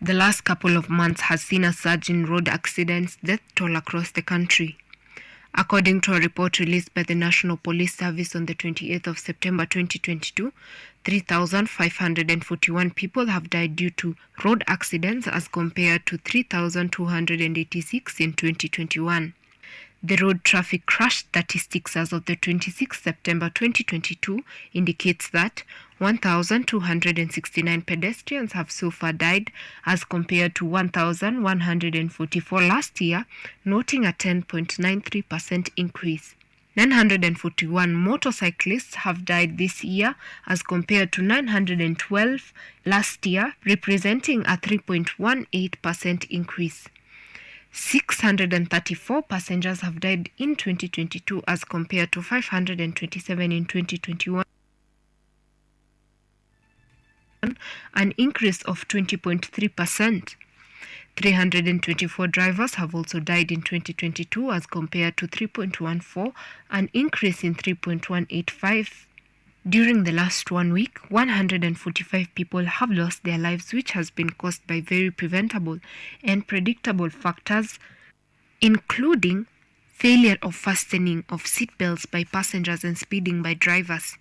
The last couple of months has seen a surge in road accidents death toll across the country. According to a report released by the National Police Service on the 28th of September 2022, 3,541 people have died due to road accidents as compared to 3,286 in 2021. The road traffic crash statistics as of the 26th September 2022 indicates that 1,269 pedestrians have so far died as compared to 1,144 last year, noting a 10.93% increase. 941 motorcyclists have died this year as compared to 912 last year, representing a 3.18% increase. 634 passengers have died in 2022 as compared to 527 in 2021, an increase of 20.3%. 324 drivers have also died in 2022 as compared to 3.14, an increase in 3.185. During the last 1 week, 145 people have lost their lives, which has been caused by very preventable and predictable factors, including failure of fastening of seatbelts by passengers and speeding by drivers.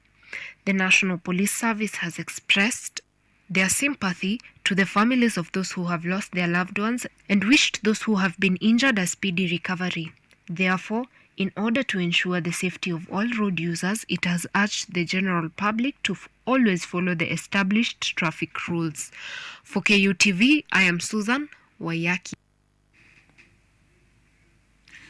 The National Police Service has expressed their sympathy to the families of those who have lost their loved ones and wished those who have been injured a speedy recovery. Therefore, in order to ensure the safety of all road users, it has urged the general public to always follow the established traffic rules. For KUTV, I am Susan Wayaki.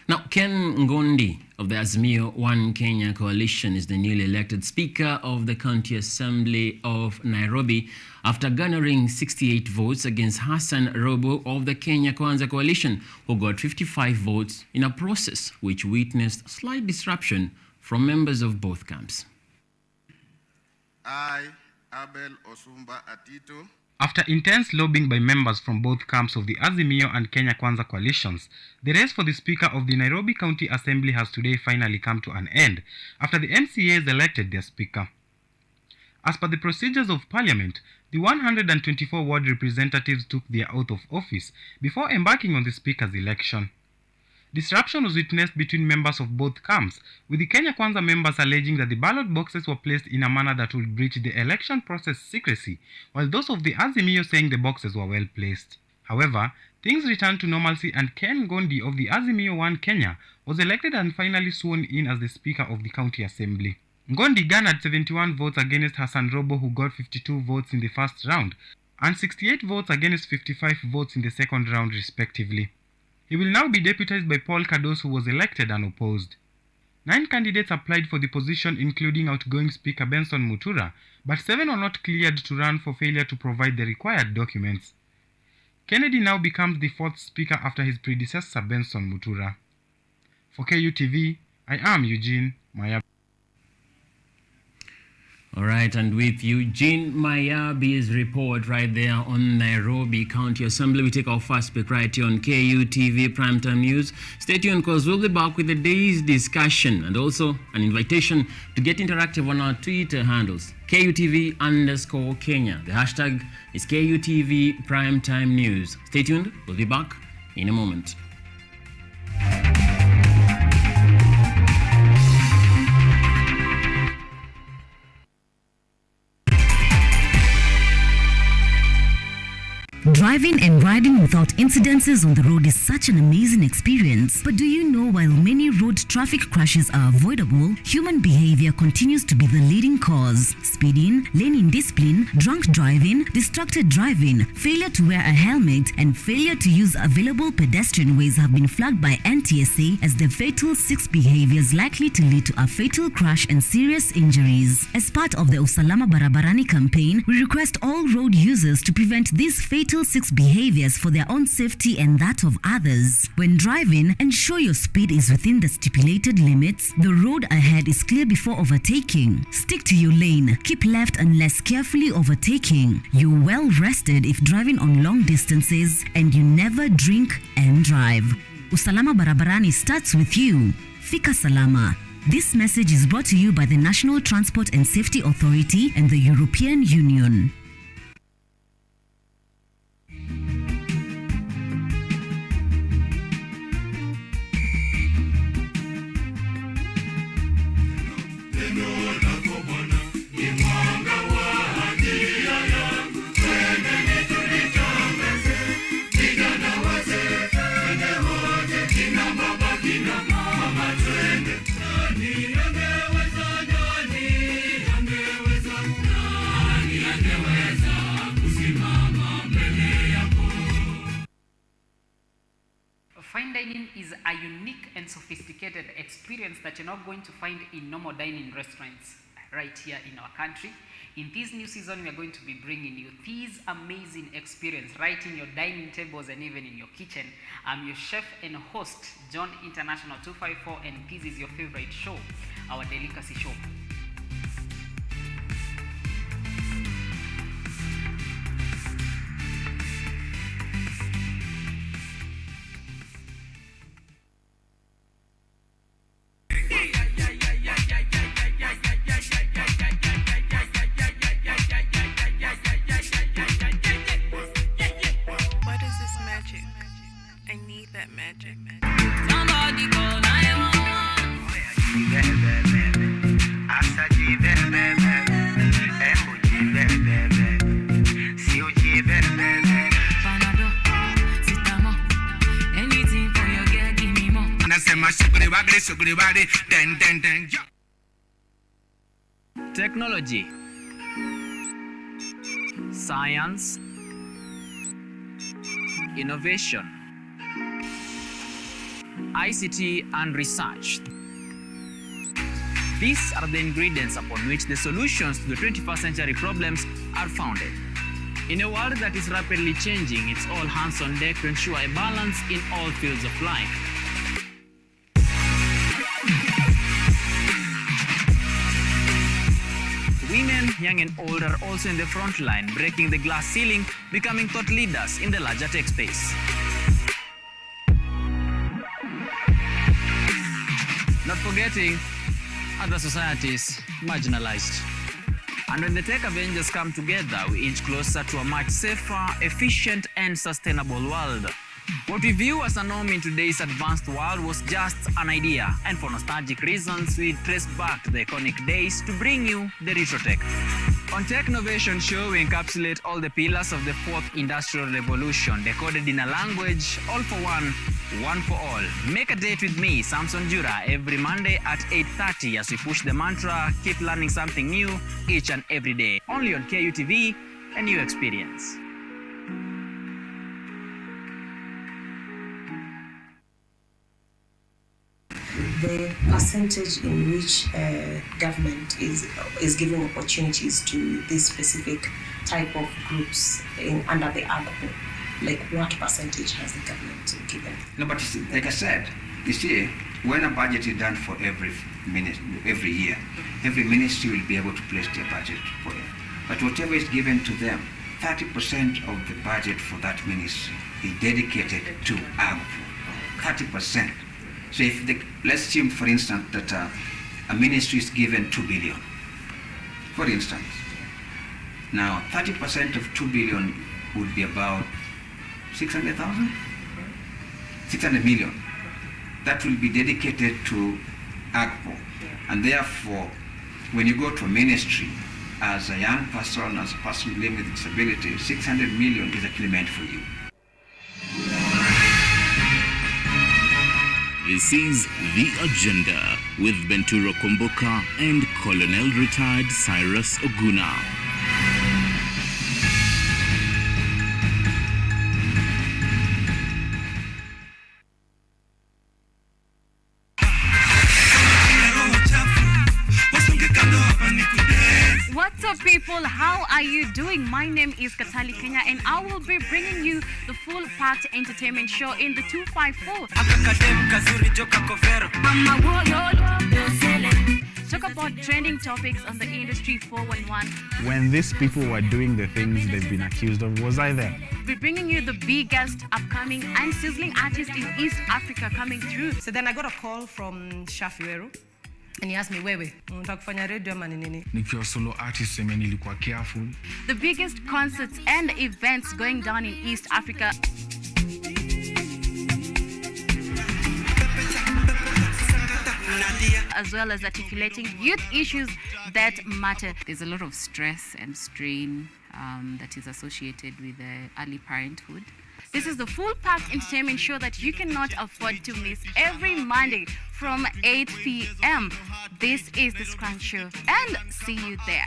Now, Ken Ngondi of the Azimio One Kenya Coalition is the newly elected Speaker of the County Assembly of Nairobi after garnering 68 votes against Hassan Robo of the Kenya Kwanza Coalition, who got 55 votes in a process which witnessed slight disruption from members of both camps. I, Abel Osumba Atito. After intense lobbying by members from both camps of the Azimio and Kenya Kwanza coalitions, the race for the Speaker of the Nairobi County Assembly has today finally come to an end after the MCAs elected their Speaker. As per the procedures of Parliament, the 124 ward representatives took their oath of office before embarking on the Speaker's election. Disruption was witnessed between members of both camps, with the Kenya Kwanza members alleging that the ballot boxes were placed in a manner that would breach the election process secrecy, while those of the Azimio saying the boxes were well placed. However, things returned to normalcy and Ken Ngondi of the Azimio One Kenya was elected and finally sworn in as the Speaker of the County Assembly. Ngondi garnered 71 votes against Hassan Robo, who got 52 votes in the first round, and 68 votes against 55 votes in the second round respectively. He will now be deputized by Paul Kados, who was elected unopposed. 9 candidates applied for the position, including outgoing Speaker Benson Mutura, but 7 were not cleared to run for failure to provide the required documents. Kennedy now becomes the 4th Speaker after his predecessor Benson Mutura. For KUTV, I am Eugene Maya. All right, and with Eugene Mayabi's report right there on Nairobi County Assembly, we take our first pick right here on KUTV Primetime News. Stay tuned because we'll be back with the day's discussion and also an invitation to get interactive on our Twitter handles, KUTV_Kenya. The hashtag is KUTV Primetime News. Stay tuned, we'll be back in a moment. Driving and riding without incidences on the road is such an amazing experience. But do you know, while many road traffic crashes are avoidable, human behavior continues to be the leading cause. Speeding, lane indiscipline, drunk driving, distracted driving, failure to wear a helmet, and failure to use available pedestrian ways have been flagged by NTSA as the fatal 6 behaviors likely to lead to a fatal crash and serious injuries. As part of the Usalama Barabarani campaign, we request all road users to prevent these fatal 6 behaviors for their own safety and that of others. When driving, ensure your speed is within the stipulated limits. The road ahead is clear before overtaking. Stick to your lane. Keep left unless carefully overtaking. You're well rested if driving on long distances, and you never drink and drive. Usalama Barabarani starts with you. Fika Salama. This message is brought to you by the National Transport and Safety Authority and the European Union. fine dining is a unique and sophisticated experience that you're not going to find in normal dining restaurants right here in our country. In this new season, we are going to be bringing you this amazing experience right in your dining tables and even in your kitchen. I'm your chef and host, John International 254, and this is your favorite show, our delicacy show. Technology, science, innovation, ICT and research. These are the ingredients upon which the solutions to the 21st century problems are founded. In a world that is rapidly changing, it's all hands on deck to ensure a balance in all fields of life. Women, young and old, are also in the front line, breaking the glass ceiling, becoming thought leaders in the larger tech space. Not forgetting other societies marginalized. And when the tech Avengers come together, we inch closer to a much safer, efficient, and sustainable world. What we view as a norm in today's advanced world was just an idea, and for nostalgic reasons, we trace back to the iconic days to bring you the retro tech. On Tech Innovation Show, we encapsulate all the pillars of the fourth industrial revolution, decoded in a language, all for one for all. Make a date with me, Samson Jura, every Monday at 8:30 as we push the mantra, keep learning something new each and every day. Only on KUTV, a new experience. The percentage in which government is giving opportunities to this specific type of groups under the AGPO, like what percentage has the government given? No, but like I said, you see, when a budget is done for every year, every ministry will be able to place their budget for it. But whatever is given to them, 30% of the budget for that ministry is dedicated to AGPO. 30%. So if let's assume, for instance, that a ministry is given 2 billion, for instance. Now, 30% of 2 billion would be about 600,000? 600 million. That will be dedicated to AGPO. And therefore, when you go to a ministry, as a young person, as a person living with disability, 600 million is actually meant for you. This is The Agenda with Benturo Komboka and Colonel Retired Cyrus Oguna. What's up, people? How are you doing? My name is Katali Kenya, and I will be bringing you the full packed entertainment show in the 254. Talk about trending topics on the industry 411. When these people were doing the things they've been accused of, was I there? We're bringing you the biggest upcoming and sizzling artists in East Africa coming through. So then I got a call from Shafiweru. And he asked me, wewe, utakufanya radio ama nini? Nikiwa solo artist, nilikuwa careful. The biggest concerts and events going down in East Africa. As well as articulating youth issues that matter. There's a lot of stress and strain that is associated with early parenthood. This is the full pack entertainment show that you cannot afford to miss every Monday from 8 p.m. This is the Scrunch Show, and see you there.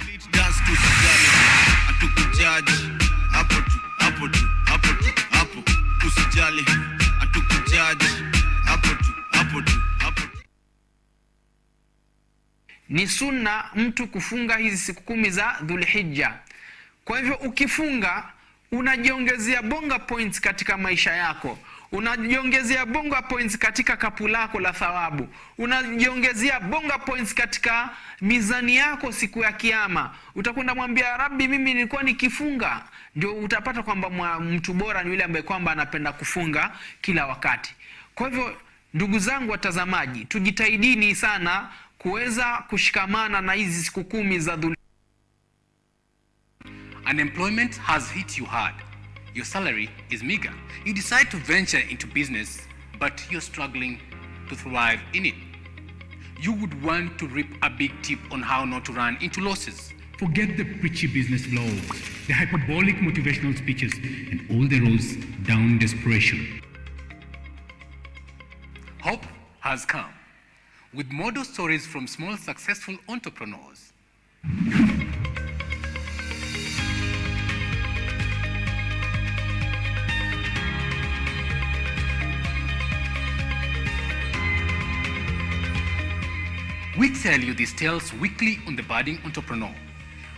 Usijali, ni sunna mtu kufunga hizi siku 10 za Dhulhijja. Kwa hivyo ukifunga unajiongezea bonga points katika maisha yako, unajiongezea bonga points katika kapu lako la thawabu, unajiongezea bonga points katika mizani yako siku ya kiyama. Utakwenda mwambia Rabbi, mimi nilikuwa nikifunga. Ndio utapata kwamba mtu bora ni yule ambaye kwamba anapenda kufunga kila wakati. Kwa hivyo ndugu zangu watazamaji, tujitahidini sana kuweza kushikamana na hizi siku 10 za Dhulhijja. Unemployment has hit you hard. Your salary is meager. You decide to venture into business, but you're struggling to thrive in it. You would want to reap a big tip on how not to run into losses. Forget the preachy business blogs, the hyperbolic motivational speeches, and all the roads down desperation. Hope has come with model stories from small successful entrepreneurs. We tell you these tales weekly on The Budding Entrepreneur.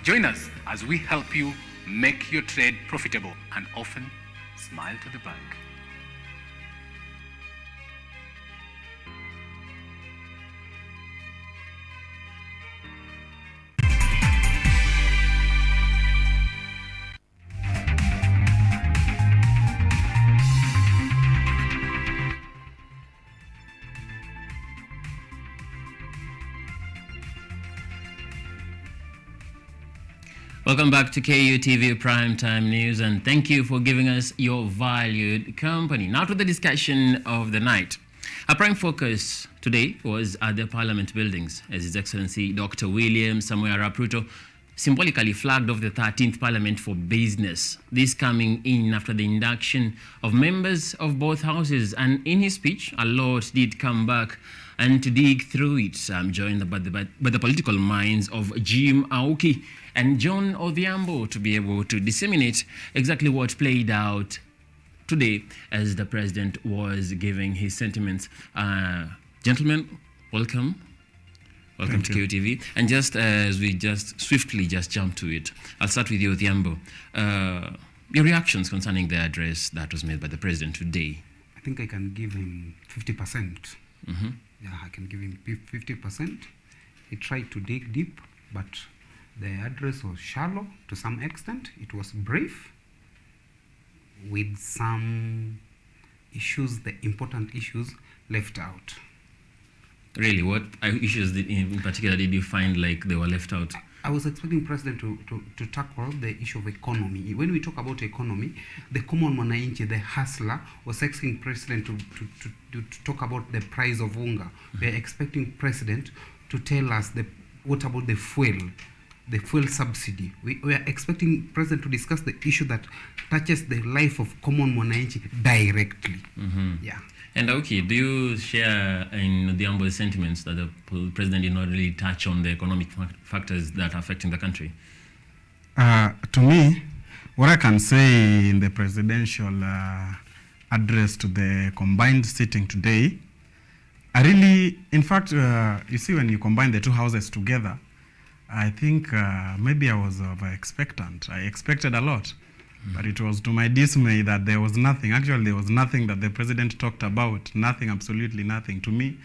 Join us as we help you make your trade profitable and often smile to the bank. Welcome back to KUTV Primetime News, and thank you for giving us your valued company. Now to the discussion of the night. Our prime focus today was at the Parliament buildings, as His Excellency Dr. William Samoei Arap Ruto symbolically flagged off the 13th Parliament for business. This coming in after the induction of members of both houses, and in his speech, a lot did come back. And to dig through it, I'm joined by the political minds of Jim Auki and John Odhiambo to be able to disseminate exactly what played out today as the president was giving his sentiments. Gentlemen, welcome. Welcome to KUTV. And just as we swiftly jump to it, I'll start with you, Odhiambo. Your reactions concerning the address that was made by the president today. I think I can give him 50%. Mm-hmm. Yeah, I can give him 50%. He tried to dig deep, but the address was shallow to some extent. It was brief with some issues, the important issues left out. Really, what issues in particular did you find like they were left out? I was expecting President to tackle the issue of economy. When we talk about economy, the common mwananchi, the hustler, was expecting President to talk about the price of unga. Mm-hmm. We are expecting President to tell us what about the fuel subsidy. We are expecting President to discuss the issue that touches the life of common mwananchi directly. Mm-hmm. Yeah. And Auki, do you share in Odhiambo's sentiments that the president did not really touch on the economic factors that are affecting the country? To me, what I can say in the presidential address to the combined sitting today, in fact, you see, when you combine the two houses together, I think maybe I was expectant. I expected a lot. But it was to my dismay that there was nothing. Actually, there was nothing that the president talked about. Nothing, absolutely nothing. To me,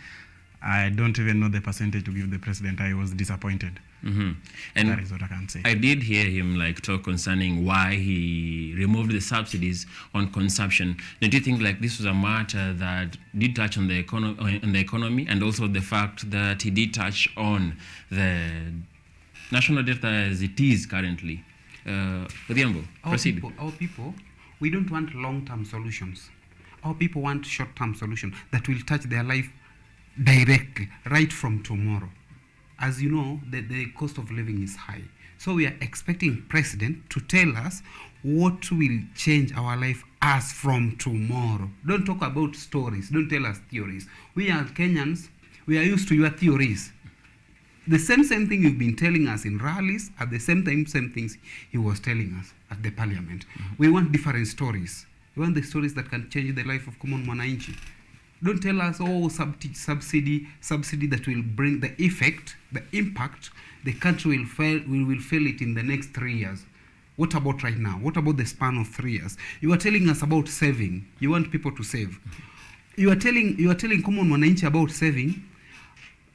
I don't even know the percentage to give the president. I was disappointed. Mm-hmm. And that is what I can say. I did hear him talk concerning why he removed the subsidies on consumption. Don't you think this was a matter that did touch on the economy, and also the fact that he did touch on the national debt as it is currently? Odhiambo, proceed. Our people, we don't want long-term solutions. Our people want short-term solutions that will touch their life directly, right from tomorrow. As you know, the cost of living is high. So we are expecting President to tell us what will change our life as from tomorrow. Don't talk about stories. Don't tell us theories. We are Kenyans. We are used to your theories. The same thing you've been telling us in rallies, at the same time, same things he was telling us at the parliament. Mm-hmm. We want different stories. We want the stories that can change the life of common mwananchi. Don't tell us, oh, subsidy that will bring the impact. The country will fail. We will fail it in the next 3 years. What about right now? What about the span of 3 years? You are telling us about saving. You want people to save. You are telling common mwananchi about saving,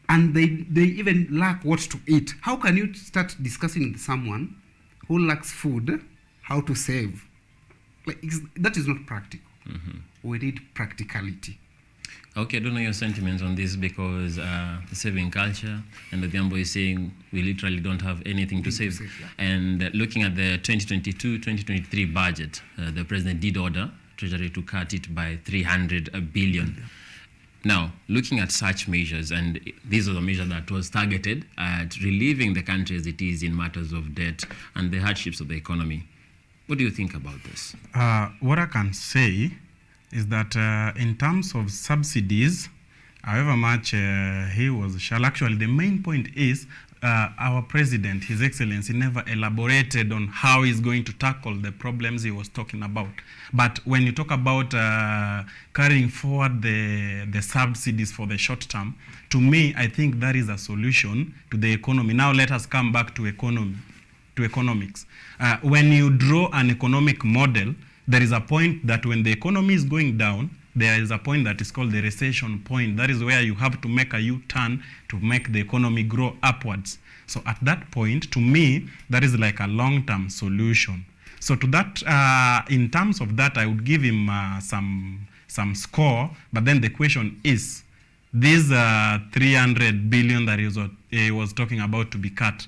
and they even lack what to eat. How can you start discussing with someone who lacks food how to save? Like, that is not practical. We need practicality. Okay, I don't know your sentiments on this, because the saving culture, and Odhiambo is saying we literally don't have anything to save. And looking at the 2022-2023 budget, the president did order Treasury to cut it by 300 billion. Now, looking at such measures, and these are the measures that was targeted at relieving the country as it is in matters of debt and the hardships of the economy. What do you think about this? What I can say is that in terms of subsidies, however much he was shall, actually the main point is our president, His Excellency, never elaborated on how he's going to tackle the problems he was talking about. But when you talk about carrying forward the subsidies for the short term, to me, I think that is a solution to the economy. Now let us come back to economics. When you draw an economic model, there is a point that when the economy is going down, there is a point that is called the recession point. That is where you have to make a U-turn to make the economy grow upwards. So at that point, to me, that is like a long-term solution. So to that, in terms of that, I would give him some score. But then the question is, this 300 billion that he was talking about to be cut,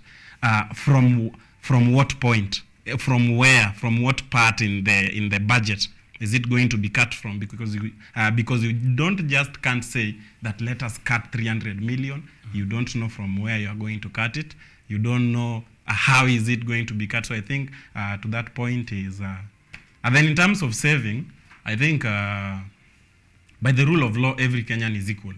from what point? From where? From what part in the budget is it going to be cut from? Because you don't just can't say that let us cut 300 million. You don't know from where you are going to cut it. You don't know how is it going to be cut. So I think to that point is, and then in terms of saving, I think by the rule of law, every Kenyan is equal.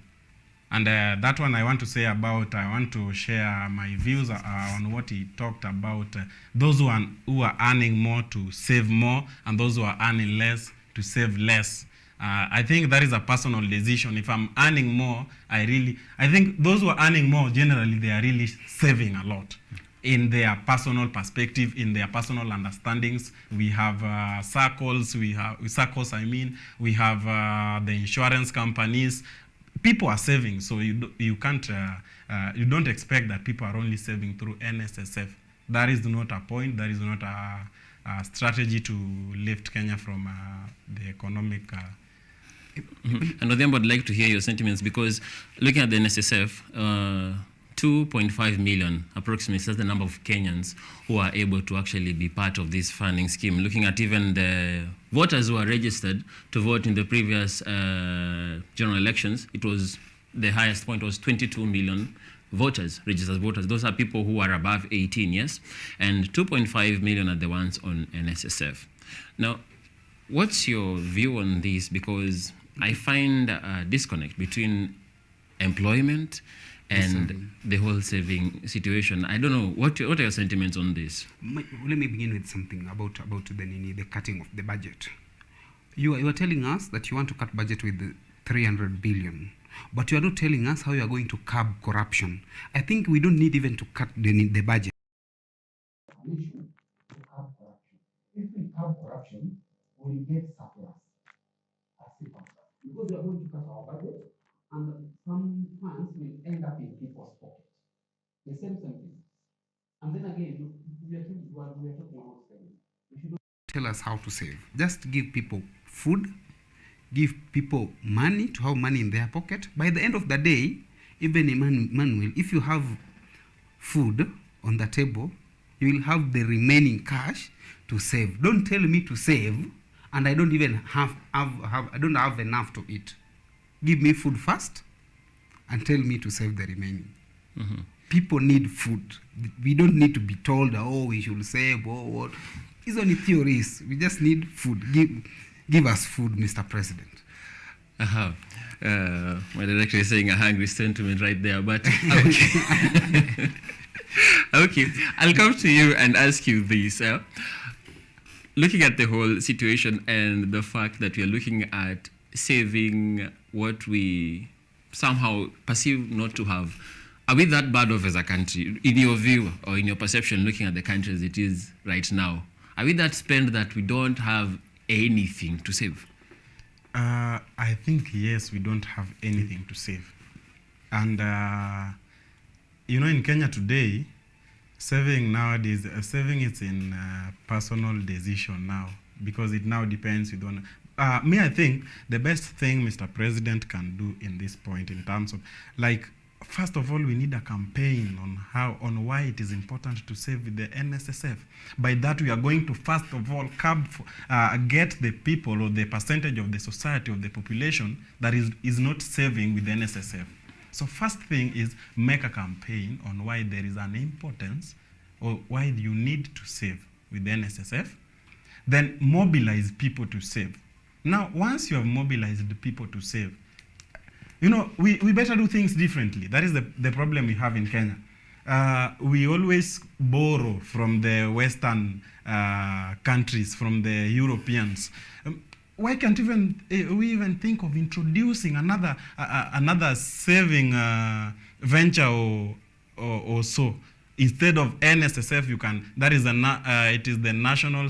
And that one I want to say about, I want to share my views on what he talked about. Those who are earning more to save more, and those who are earning less to save less. I think that is a personal decision. If I'm earning more, I think those who are earning more, generally, they are really saving a lot in their personal perspective, in their personal understandings. We have circles, we have the insurance companies. People are saving, so you can't, you don't expect that people are only saving through NSSF. That is not a point. That is not a strategy to lift Kenya from the economic. And Odhiambo, I'd like to hear your sentiments, because looking at the NSSF, 2.5 million approximately, that's the number of Kenyans who are able to actually be part of this funding scheme. Looking at even the voters who are registered to vote in the previous general elections, it was, the highest point was 22 million voters, registered voters. Those are people who are above 18, yes? And 2.5 million are the ones on NSSF. Now, what's your view on this? Because I find a disconnect between employment and the whole saving situation. I don't know, what are your sentiments on this? Let me begin with something about the cutting of the budget. You are telling us that you want to cut budget with the 300 billion, but you are not telling us how you are going to curb corruption. I think we don't need even to cut the budget. If we curb corruption, we will get surplus. Because we are going to cut our budget, and some funds will end up in people's pockets. The same thing. And then again, we are talking about saving. We should not tell us how to save. Just give people food, give people money to have money in their pocket. By the end of the day, even Emmanuel, if you have food on the table, you will have the remaining cash to save. Don't tell me to save, and I don't even I don't have enough to eat. Give me food first, and tell me to save the remaining. People need food. We don't need to be told, oh, we should save, oh, what. It's only theories. We just need food. Give us food, Mr. President. My director is saying a hungry sentiment right there, but okay. Okay, I'll come to you and ask you this. Looking at the whole situation and the fact that we are looking at saving what we somehow perceive not to have? Are we that bad off as a country, in your view or in your perception, looking at the country as it is right now? Are we that spent that we don't have anything to save? I think, yes, we don't have anything to save. And, in Kenya today, saving nowadays, saving is in personal decision now, because it now depends on... I think the best thing Mr. President can do in this point in terms of, first of all, we need a campaign on why it is important to save with the NSSF. By that, we are going to, first of all, get the people or the percentage of the society, of the population that is not saving with the NSSF. So first thing is make a campaign on why there is an importance or why you need to save with the NSSF. Then mobilize people to save. Now, once you have mobilized the people to save, we better do things differently. That is the problem we have in Kenya. We always borrow from the Western countries, from the Europeans. Why can't we even think of introducing another saving venture or so? Instead of NSSF, that is it is the National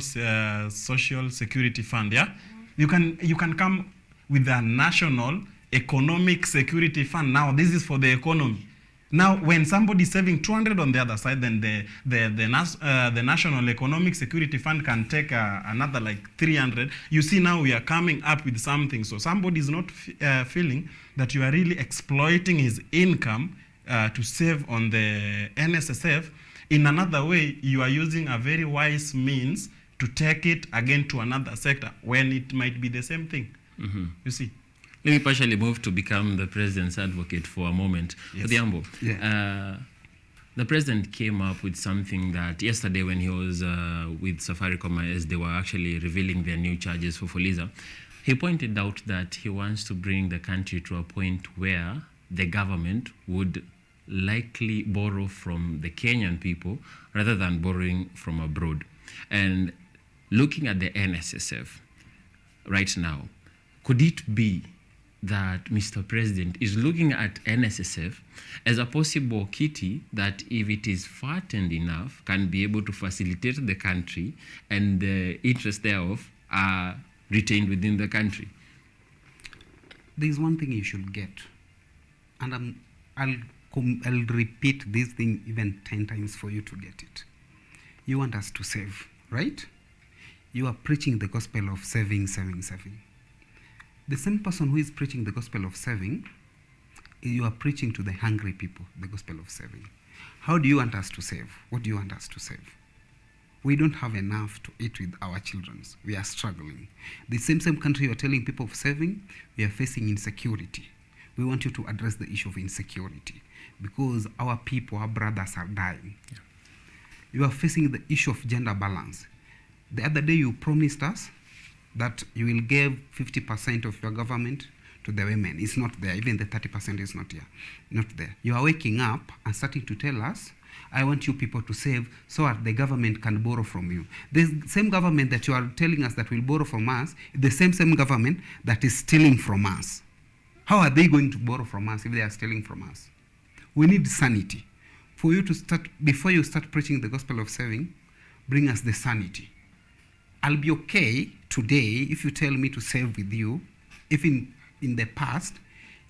Social Security Fund. Yeah, you can come with a national economic security fund. Now this is for the economy. Now when somebody is saving 200 on the other side, then the national economic security fund can take another 300. You see, now we are coming up with something. So somebody is not feeling that you are really exploiting his income to save on the NSSF. In another way, you are using a very wise means to take it again to another sector when it might be the same thing. Mm-hmm. You see. Let me partially move to become the president's advocate for a moment. Yes. Odhiambo, Yeah. the president came up with something that yesterday when he was with Safaricom, as they were actually revealing their new charges for Fuliza, he pointed out that he wants to bring the country to a point where the government would likely borrow from the Kenyan people rather than borrowing from abroad. And looking at the NSSF right now, could it be that Mr. President is looking at NSSF as a possible kitty that, if it is fattened enough, can be able to facilitate the country and the interests thereof are retained within the country? There is one thing you should get, and I'll repeat this thing even 10 times for you to get it. You want us to save, right? You are preaching the gospel of saving, saving, saving. The same person who is preaching the gospel of saving, you are preaching to the hungry people the gospel of saving. How do you want us to save? What do you want us to save? We don't have enough to eat with our children. We are struggling. The same country you are telling people of saving, we are facing insecurity. We want you to address the issue of insecurity because our people, our brothers are dying. Yeah. You are facing the issue of gender balance. The other day you promised us that you will give 50% of your government to the women. It's not there. Even the 30% is not there. You are waking up and starting to tell us, I want you people to save so that the government can borrow from you. The same government that you are telling us that will borrow from us, the same government that is stealing from us. How are they going to borrow from us if they are stealing from us? We need sanity. For you to start, before you start preaching the gospel of saving, bring us the sanity. I'll be okay today if you tell me to save with you, if in the past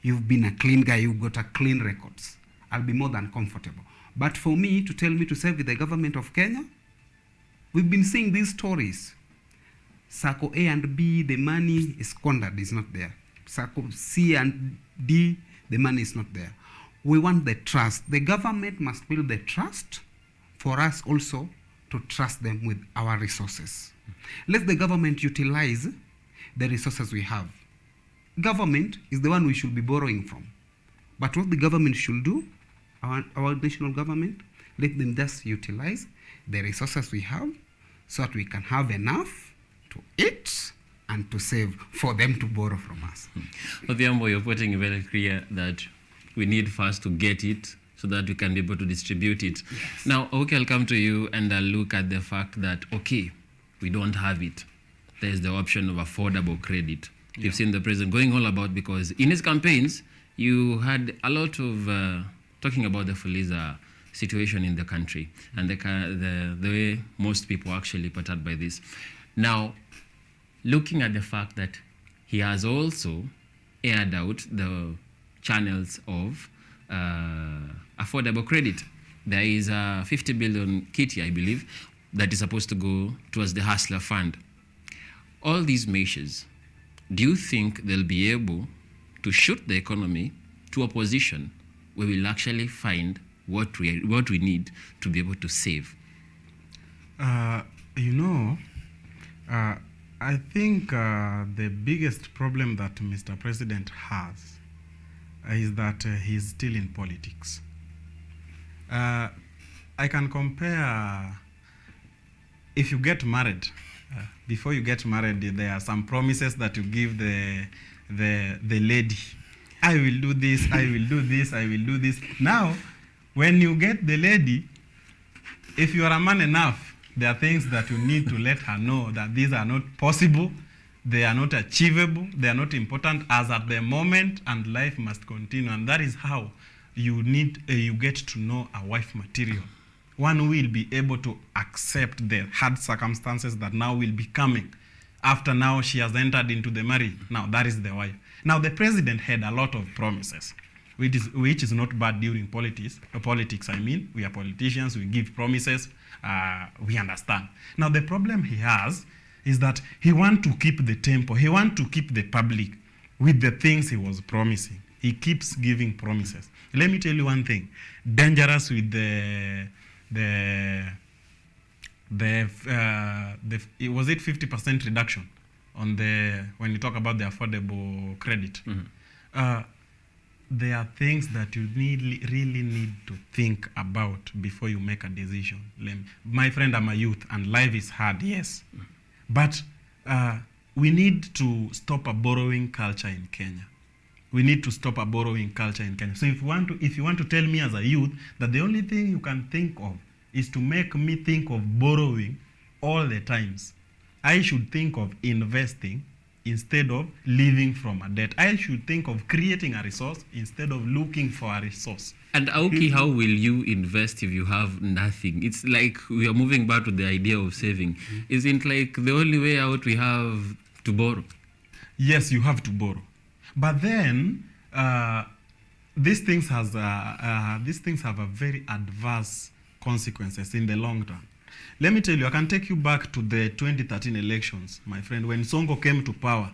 you've been a clean guy, you've got a clean records. I'll be more than comfortable. But for me to tell me to save with the government of Kenya, we've been seeing these stories. Circle A and B, the money is squandered, is not there. Circle C and D, the money is not there. We want the trust. The government must build the trust for us also to trust them with our resources. Let the government utilize the resources we have. Government is the one we should be borrowing from. But what the government should do, our national government, let them just utilize the resources we have so that we can have enough to eat and to save for them to borrow from us. Odhiambo, you're putting it very clear that we need first to get it so that we can be able to distribute it. Yes. Now, Auki, I'll come to you and I'll look at the fact that, okay, we don't have it. There's the option of affordable credit. You've seen the president going all about, because in his campaigns, you had a lot of talking about the Fuliza situation in the country and the way most people actually perturbed by this. Now, looking at the fact that he has also aired out the channels of affordable credit. There is a 50 billion kitty, I believe, that is supposed to go towards the Hustler Fund. All these measures, do you think they'll be able to shoot the economy to a position where we'll actually find what we need to be able to save? I think the biggest problem that Mr. President has is that he's still in politics. I can compare, if you get married, before you get married, there are some promises that you give the lady. I will do this, I will do this, I will do this. Now, when you get the lady, if you are a man enough, there are things that you need to let her know that these are not possible, they are not achievable, they are not important as at the moment, and life must continue. And that is how you get to know a wife material. One who will be able to accept the hard circumstances that now will be coming after now she has entered into the marriage. Now that is the wife. Now the president had a lot of promises, which is not bad during politics. I mean, we are politicians, we give promises, we understand. Now the problem he has is that he wants to keep the tempo, he wants to keep the public with the things he was promising. He keeps giving promises. Let me tell you one thing, dangerous with was it 50% reduction on when you talk about the affordable credit. Mm-hmm. There are things that you really need to think about before you make a decision. My friend, I'm a youth and life is hard, yes. Mm-hmm. But we need to stop a borrowing culture in Kenya. We need to stop a borrowing culture in Kenya. So if you want to tell me as a youth that the only thing you can think of is to make me think of borrowing all the times, I should think of investing instead of living from a debt. I should think of creating a resource instead of looking for a resource. And Auki, how will you invest if you have nothing? It's like we are moving back to the idea of saving. Mm-hmm. Isn't like the only way out we have to borrow? Yes, you have to borrow. But then these things have a very adverse consequences in the long term. Let me tell you, I can take you back to the 2013 elections, my friend. When Sonko came to power,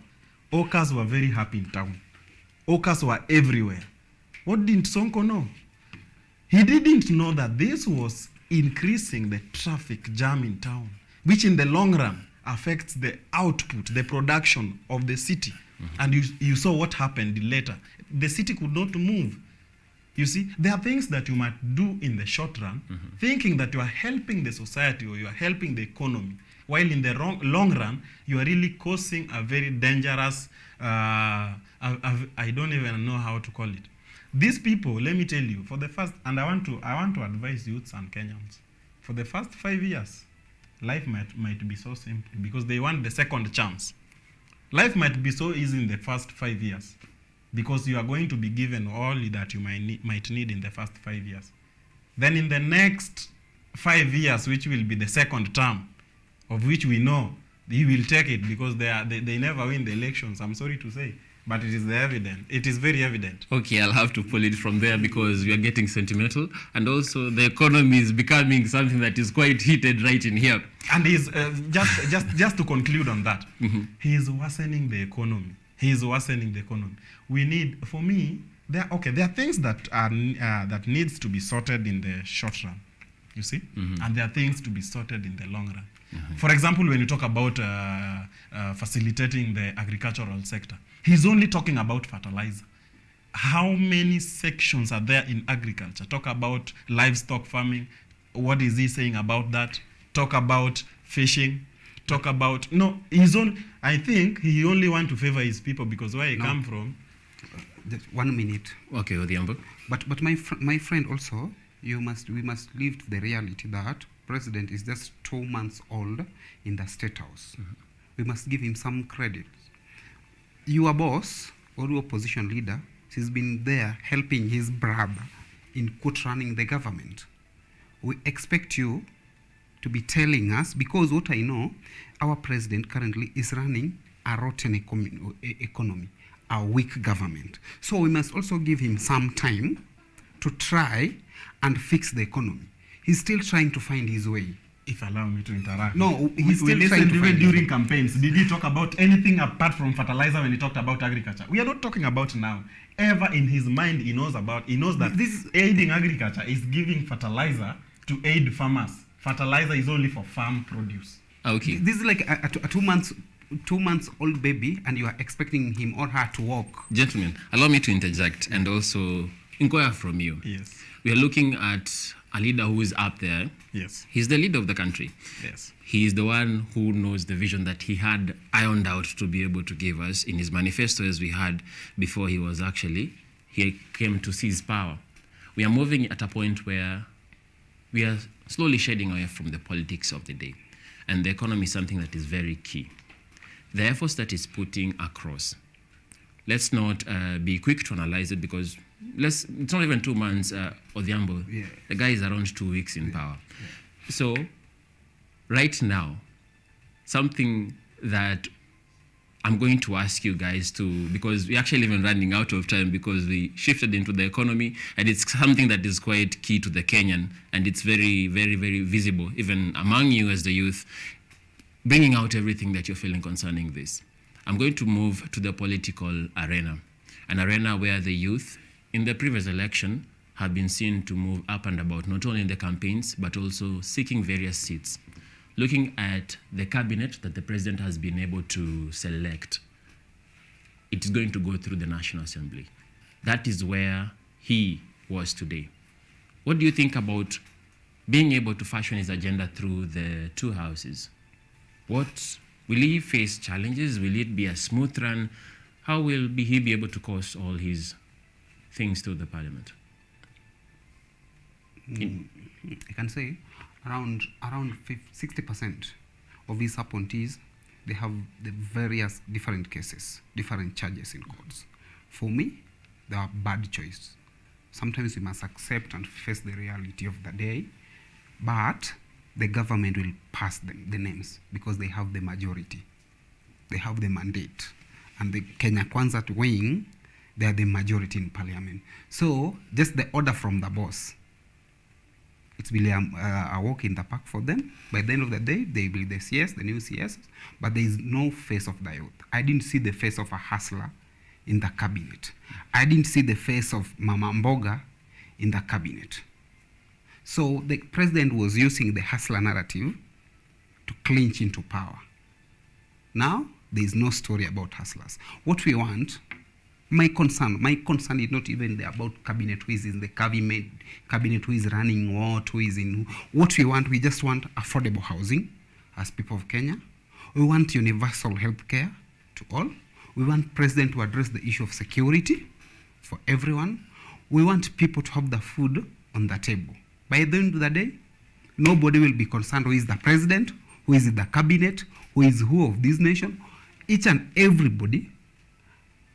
hawkers were very happy in town. Hawkers were everywhere. What didn't Sonko know? He didn't know that this was increasing the traffic jam in town, which in the long run affects the output, the production of the city. Mm-hmm. And you saw what happened later. The city could not move. You see, there are things that you might do in the short run, mm-hmm. thinking that you are helping the society or you are helping the economy, while in the long run, you are really causing a very dangerous, I don't even know how to call it. These people, let me tell you, for the first, and I want to advise youths and Kenyans, for the first 5 years, life might be so simple because they want the second chance. Life might be so easy in the first 5 years because you are going to be given all that you might need in the first 5 years. Then in the next 5 years, which will be the second term, of which we know he will take it because they never win the elections, I'm sorry to say, but it is evident. It is very evident. Okay, I'll have to pull it from there because we are getting sentimental, and also the economy is becoming something that is quite heated right in here. And he's just to conclude on that, mm-hmm. he is worsening the economy. He is worsening the economy. We need, for me, there are things that are that needs to be sorted in the short run, you see, mm-hmm. and there are things to be sorted in the long run. Mm-hmm. For example, when you talk about facilitating the agricultural sector, he's only talking about fertilizer. How many sections are there in agriculture? Talk about livestock farming. What is he saying about that? Talk about fishing. Talk about I think he only want to favor his people because where he come from. Just 1 minute. Okay, Odhiambo. But my friend also, we must live to the reality that president is just 2 months old in the State House. Mm-hmm. We must give him some credit. your boss or your opposition leader, he's been there helping his brother in quote running the government. We expect you to be telling us, because what I know, our president currently is running a rotten economy, a weak government. So we must also give him some time to try and fix the economy. He's still trying to find his way. If allow me to interrupt. No, we listened even during campaigns. Did he talk about anything apart from fertilizer when he talked about agriculture? We are not talking about now. Ever in his mind, he knows that this aiding agriculture is giving fertilizer to aid farmers. Fertilizer is only for farm produce. Okay. This is like a 2 months old baby, and you are expecting him or her to walk. Gentlemen, allow me to interject and also inquire from you. Yes. We are looking at a leader who is up there. Yes. He's the leader of the country. Yes. He is the one who knows the vision that he had ironed out to be able to give us in his manifesto, as we had before he came to seize power. We are moving at a point where we are slowly shedding away from the politics of the day. And the economy is something that is very key. The efforts that is putting across, let's not be quick to analyze it, because it's not even 2 months, Odhiambo. Yeah. The guy is around 2 weeks in power. Yeah. So right now, something that I'm going to ask you guys to, because we're actually even running out of time because we shifted into the economy, and it's something that is quite key to the Kenyan, and it's very, very, very visible, even among you as the youth, bringing out everything that you're feeling concerning this. I'm going to move to the political arena, an arena where the youth in the previous election have been seen to move up and about, not only in the campaigns, but also seeking various seats. Looking at the cabinet that the president has been able to select, it is going to go through the National Assembly. That is where he was today. What do you think about being able to fashion his agenda through the two houses? What will he face challenges? Will it be a smooth run? How will he be able to course all his things through the parliament? I can say around 60% of these appointees, they have the various different cases, different charges in courts. For me, they are bad choice. Sometimes we must accept and face the reality of the day, but the government will pass them the names because they have the majority. They have the mandate. And the Kenya Kwanza wing, they are the majority in parliament. So just the order from the boss, it's really a walk in the park for them. By the end of the day, they will be the CS, the new CS, but there is no face of the youth. I didn't see the face of a hustler in the cabinet. I didn't see the face of Mama Mboga in the cabinet. So the president was using the hustler narrative to clinch into power. Now, there is no story about hustlers. What we want, my concern is not even about cabinet who is in the cabinet who is running what, who is in. What we just want affordable housing as people of Kenya. We want universal health care to all. We want president to address the issue of security for everyone. We want people to have the food on the table. By the end of the day, nobody will be concerned who is the president, who is in the cabinet, who is who of this nation. Each and everybody,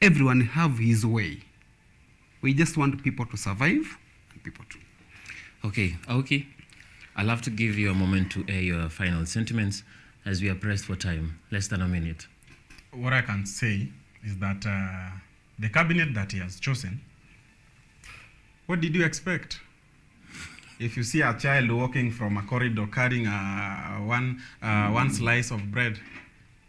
everyone have his way. We just want people to survive and people to. Okay, Auki, I'll have to give you a moment to air your final sentiments as we are pressed for time. Less than a minute. What I can say is that the cabinet that he has chosen, what did you expect? If you see a child walking from a corridor carrying one slice of bread,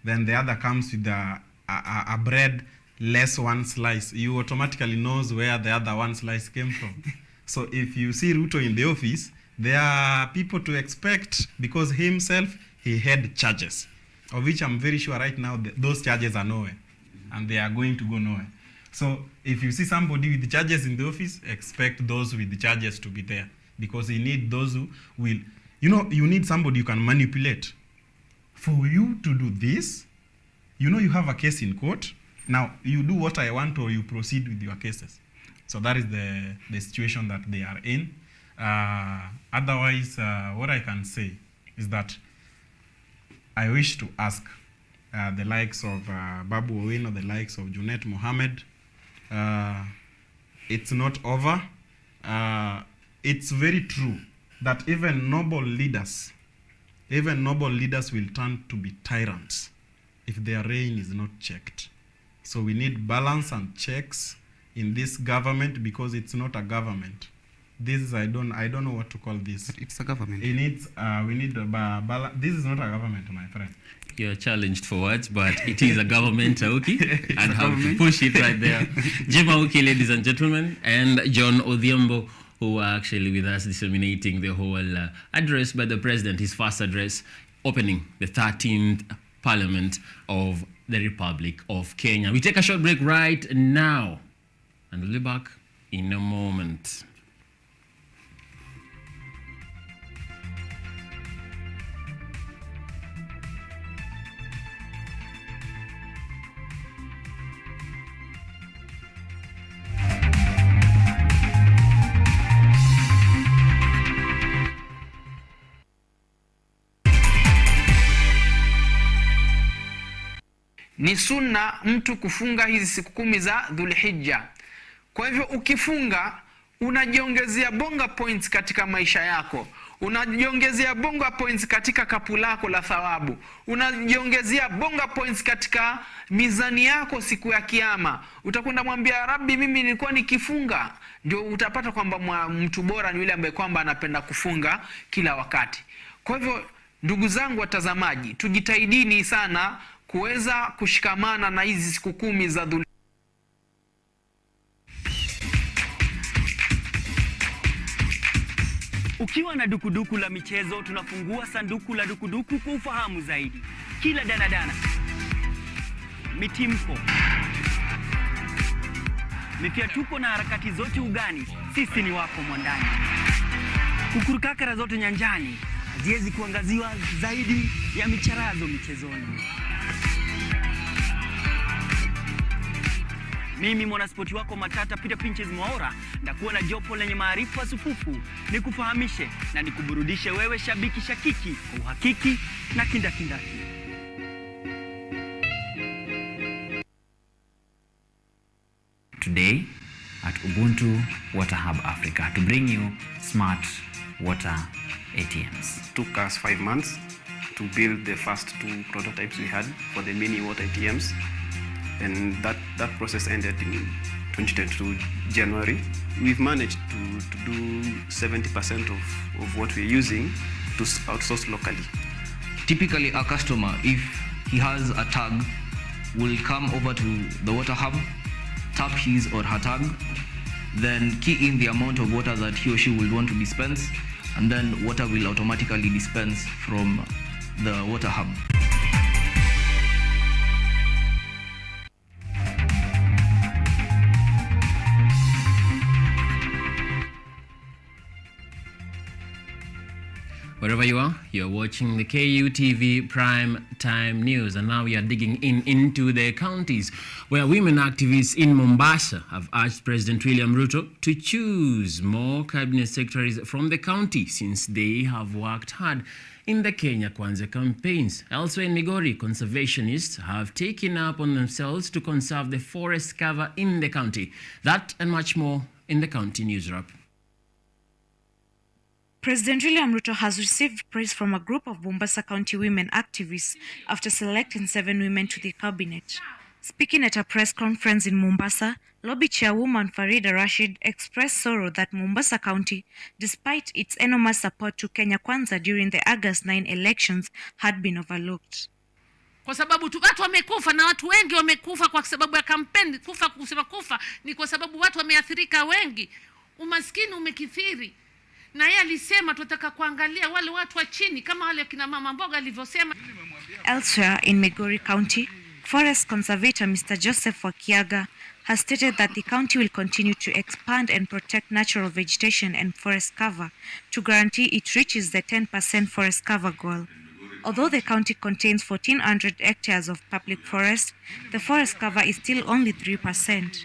then the other comes with a bread less one slice, you automatically knows where the other one slice came from. So if you see Ruto in the office, there are people to expect, because himself, he had charges, of which I'm very sure right now those charges are nowhere, and they are going to go nowhere. So if you see somebody with the charges in the office, expect those with the charges to be there, because you need those who will, you need somebody you can manipulate. For you to do this, you have a case in court. Now, you do what I want or you proceed with your cases. So that is the situation that they are in. Otherwise, what I can say is that I wish to ask the likes of Babu Owino, the likes of Junet Mohammed. It's not over. It's very true that even noble leaders will turn to be tyrants if their reign is not checked. So we need balance and checks in this government, because it's not a government. This is, I don't know what to call this. But it's a government. It needs, we need balance. This is not a government, my friend. You're challenged for words, but it is a government, Auki, and have to push it right there. Jim Auki, ladies and gentlemen, and John Odhiambo, who are actually with us disseminating the whole address by the president, his first address, opening the 13th Parliament of the Republic of Kenya. We take a short break right now, and we'll be back in a moment. Ni sunna mtu kufunga hizi siku 10 za Dhulhijja. Kwa hivyo ukifunga unajiongezea bonga points katika maisha yako. Unajiongezea bonga points katika kapu lako la thawabu. Unajiongezea bonga points katika mizani yako siku ya kiyama. Utakwenda mwambia Rabbi, mimi nilikuwa nikifunga. Ndio utapata kwamba mtu bora ni yule ambaye kwamba anapenda kufunga kila wakati. Kwa hivyo ndugu zangu watazamaji, tujitahidini sana kuweza kushikamana na hizi siku 10 za Dhulhijja. Ukiwa na dukuduku la michezo, tunafungua sanduku la dukuduku kwa ufahamu zaidi. Kila danadana, mitimko, mifiatuko na harakati zote ugani, sisi ni wako mwandani. Kukurukakara zote nyanjani, haziwezi kuangaziwa zaidi ya micharazo michezoni. Mimi mwanaspoti wako matata Peter Pinches Mwaora, ndakuwa na jopo lenye maarifa sufufu, nikufahamishe na nikuburudishe wewe shabiki shakiki kwa uhakiki na kindakindaki. Today at Ubuntu Water Hub Africa to bring you smart water ATMs. Took us 5 months to build the first 2 prototypes we had for the mini water ATMs. And that process ended in 2022 January. We've managed to do 70% of what we're using to outsource locally. Typically, a customer, if he has a tag, will come over to the water hub, tap his or her tag, then key in the amount of water that he or she will want to dispense, and then water will automatically dispense from the water hub. Wherever you are, you're watching the KUTV Prime Time News, and now we are digging into the counties where women activists in Mombasa have asked President William Ruto to choose more cabinet secretaries from the county since they have worked hard in the Kenya Kwanza campaigns. Elsewhere in Migori, conservationists have taken up on themselves to conserve the forest cover in the county. That and much more in the County News Wrap. President William Ruto has received praise from a group of Mombasa County women activists after selecting 7 women to the cabinet. Speaking at a press conference in Mombasa, lobby chairwoman Farida Rashid expressed sorrow that Mombasa County, despite its enormous support to Kenya Kwanza during the August 9 elections, had been overlooked. Kwa sababu watu wamekufa na watu wengi wamekufa kwa sababu ya kampeni. Kufa ni kwa sababu watu wameathirika wengi. Umaskini umekithiri. Na yeye alisema tunataka kuangalia wale watu wa chini kama wale kina mama mboga alivyosema. Elsewhere in Migori County, Forest Conservator Mr. Joseph Wakiaga has stated that the county will continue to expand and protect natural vegetation and forest cover to guarantee it reaches the 10% forest cover goal. Although the county contains 1,400 hectares of public forest, the forest cover is still only 3%.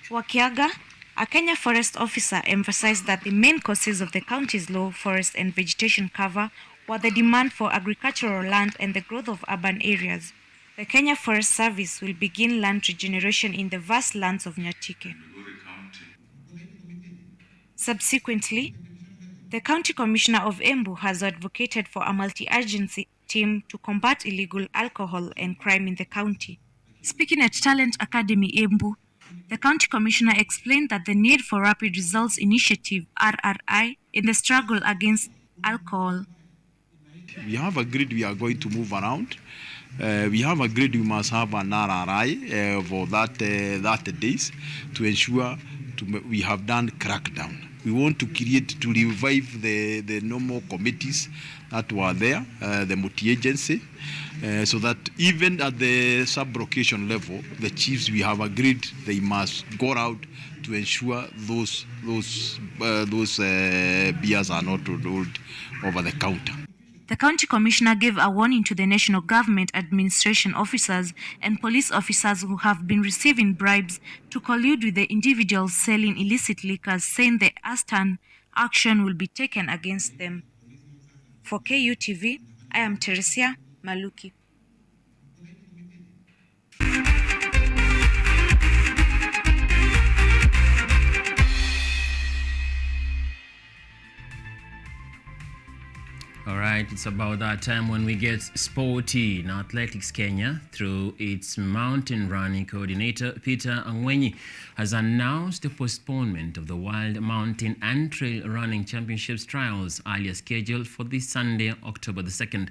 Wakiaga, a Kenya forest officer, emphasized that the main causes of the county's low forest and vegetation cover were the demand for agricultural land and the growth of urban areas. The Kenya Forest Service will begin land regeneration in the vast lands of Nyatike. Subsequently, the County Commissioner of Embu has advocated for a multi-agency team to combat illegal alcohol and crime in the county. Speaking at Talent Academy Embu, the County Commissioner explained that the need for Rapid Results Initiative (RRI) in the struggle against alcohol. We have agreed we are going to move around. We have agreed we must have an RRI for that days to ensure we have done crackdown. We want to revive the normal committees that were there, the multi-agency, so that even at the sub-location level, the chiefs, we have agreed they must go out to ensure those beers are not rolled over the counter. The County Commissioner gave a warning to the National Government administration officers and police officers who have been receiving bribes to collude with the individuals selling illicit liquors, saying the stern action will be taken against them. For KUTV, I am Teresia Maluki. All right, it's about that time when we get sporty. Now, Athletics Kenya, through its mountain running coordinator, Peter Angwenyi, has announced the postponement of the World Mountain and Trail Running Championships trials earlier scheduled for this Sunday, October the 2nd.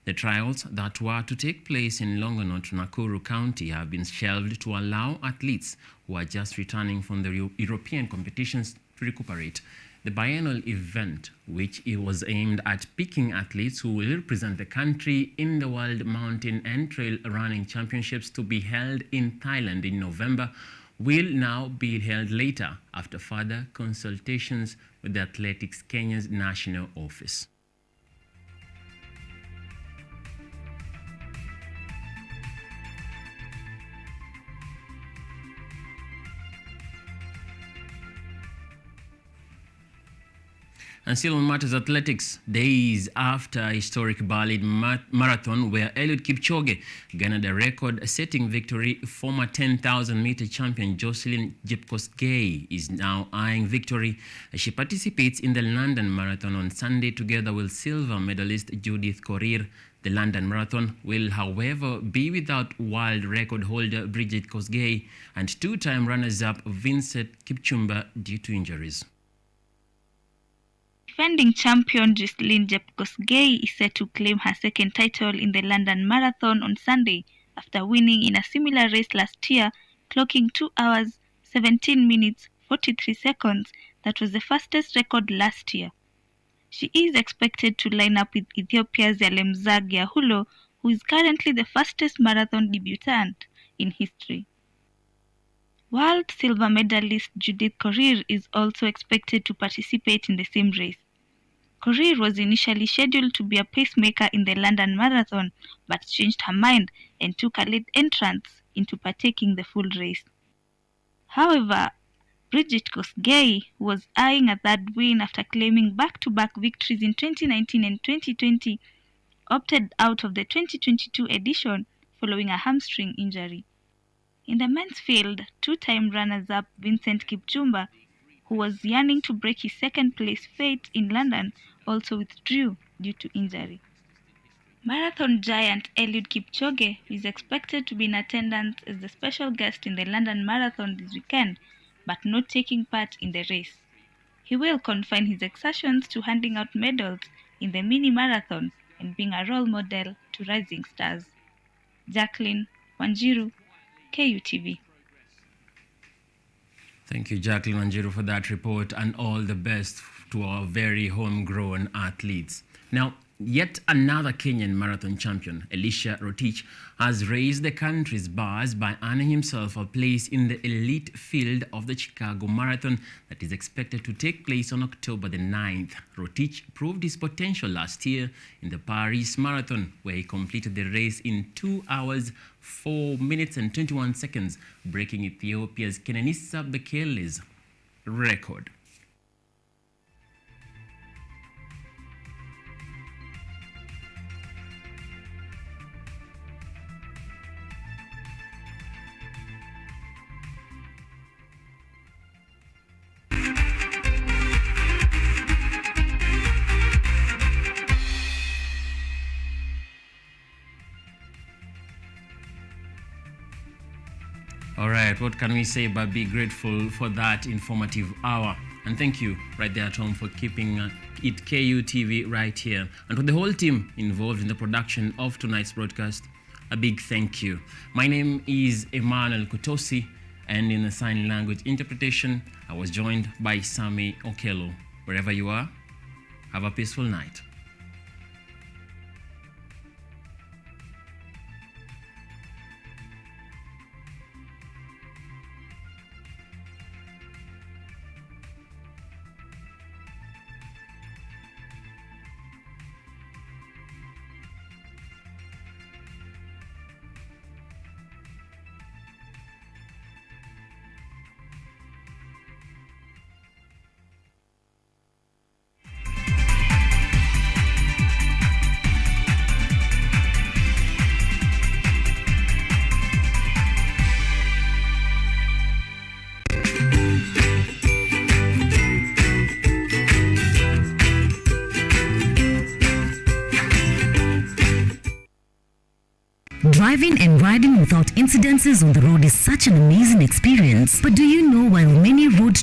The trials that were to take place in Longonot, Nakuru County have been shelved to allow athletes who are just returning from the European competitions to recuperate. The biennial event, which it was aimed at picking athletes who will represent the country in the World Mountain and Trail Running Championships to be held in Thailand in November, will now be held later after further consultations with the Athletics Kenya's national office. And still on matters athletics, days after a historic Berlin marathon where Eliud Kipchoge garnered a record-setting victory, former 10,000-meter champion Jocelyn Jepkosgei is now eyeing victory as she participates in the London Marathon on Sunday together with silver medalist Judith Korir. The London Marathon will, however, be without world record holder Bridget Kosgei and two-time runners-up Vincent Kipchumba due to injuries. Defending champion Jocelyn Jepkosgei is set to claim her second title in the London Marathon on Sunday after winning in a similar race last year, clocking 2 hours, 17 minutes, 43 seconds. That was the fastest record last year. She is expected to line up with Ethiopia's Yalemzag Yahulo, who is currently the fastest marathon debutant in history. World silver medalist Judith Korir is also expected to participate in the same race. Korir was initially scheduled to be a pacemaker in the London Marathon, but changed her mind and took a late entrance into partaking the full race. However, Bridget Kosgei was eyeing a third win after claiming back-to-back victories in 2019 and 2020, opted out of the 2022 edition following a hamstring injury. In the men's field, two-time runners-up Vincent Kipchumba, who was yearning to break his second-place fate in London, also withdrew due to injury. Marathon giant Eliud Kipchoge is expected to be in attendance as the special guest in the London Marathon this weekend, but not taking part in the race. He will confine his exertions to handing out medals in the mini marathon and being a role model to rising stars. Jacqueline Wanjiru, KUTV. Thank you, Jacqueline Wanjiru, for that report, and all the best to our very homegrown athletes. Now, yet another Kenyan marathon champion, Elisha Rotich, has raised the country's bars by earning himself a place in the elite field of the Chicago Marathon that is expected to take place on October the 9th. Rotich proved his potential last year in the Paris Marathon, where he completed the race in 2 hours, 4 minutes and 21 seconds, breaking Ethiopia's Kenenisa Bekele's record. All right, what can we say but be grateful for that informative hour? And thank you right there at home for keeping it KUTV right here. And to the whole team involved in the production of tonight's broadcast, a big thank you. My name is Emmanuel Kutosi, and in the sign language interpretation, I was joined by Sami Okello. Wherever you are, have a peaceful night. Driving and riding without incidences on the road is such an amazing experience. But do you know while many road